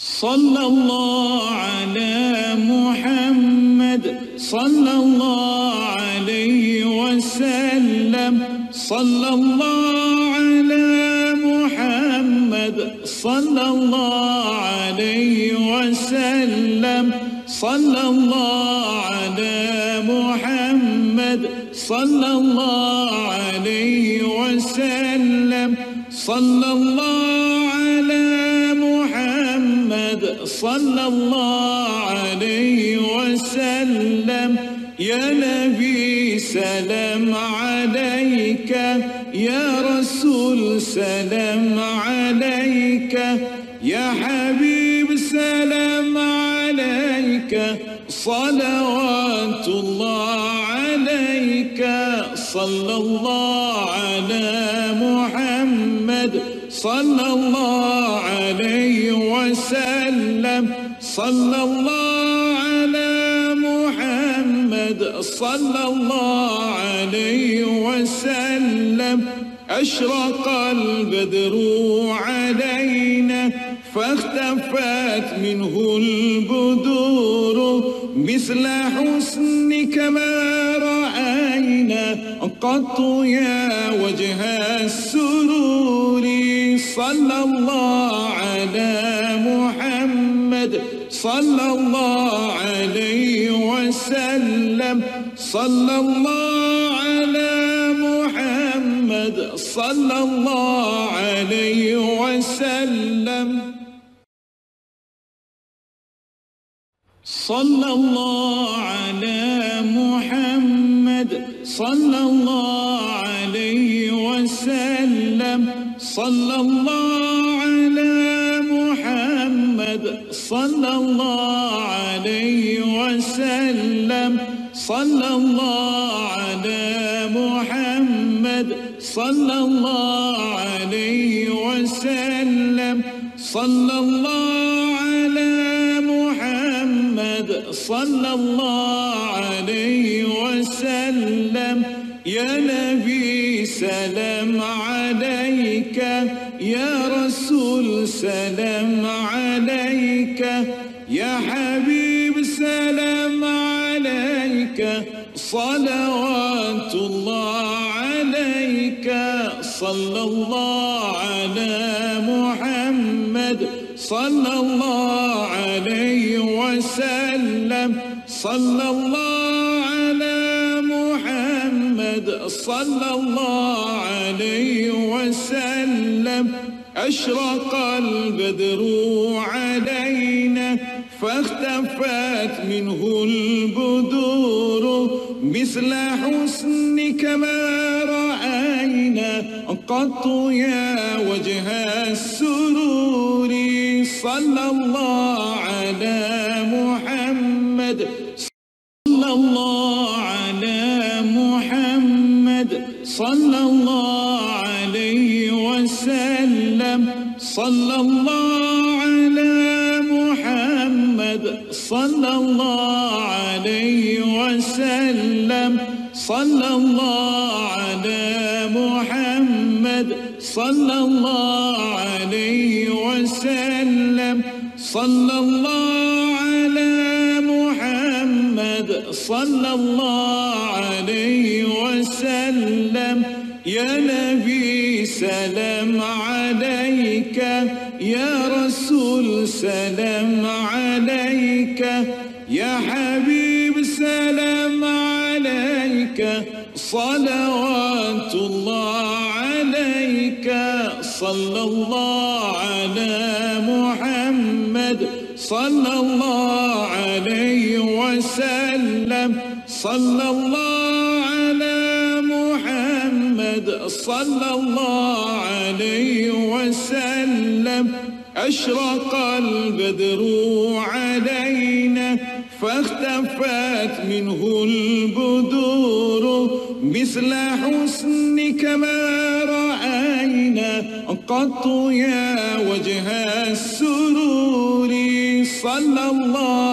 صلى الله على محمد صلى الله عليه وسلم صلى الله على محمد صلى الله عليه وسلم صلى الله على محمد صلى الله عليه وسلم صلى الله على محمد صلى الله عليه وسلم يا نبي سلام عليك يا رسول سلام عليك يا حبيب سلام عليك صلوات الله عليك صلى الله على محمد صلى الله عليه وسلم صلى الله على محمد صلى الله عليه وسلم أشرق البدر علينا فاختفت منه البدور مثل حسنك ما رأينا قط يا وجه السرور صلى الله على محمد صلى الله عليه وسلم صلى الله على محمد صلى الله عليه وسلم صلى الله على محمد صلى الله عليه وسلم صلى الله على محمد صلى الله عليه وسلم صلى الله على محمد صلى الله عليه وسلم صلى الله على محمد صلى الله عليه وسلم يا نبي سلام عليك يا رسول سلام عليك يا حبيب سلام عليك صلوات الله عليك صلى الله على محمد صلى الله عليه وسلم صلى الله على محمد صلى الله عليه وسلم أشرق البدر علينا فاختفت منه البدور مثل حسنك ما رأينا قط يا وجه السرور صلى الله على محمد صلى الله على محمد صلى الله عليه وسلم صلى الله على محمد صلى الله عليه وسلم صلى الله على محمد صلى الله عليه وسلم صلى الله على محمد صلى الله عليه وسلم يا نبي سلام عليك يا رسول سلام عليك يا حبيب سلام عليك صلوات الله عليك صلى الله على محمد صلى الله عليه وسلم صلى الله على محمد صلى الله عليه وسلم أشرق البدر علينا فاختفت منه البدور مثل حسنك ما رأينا قط يا وجه السرور صلى الله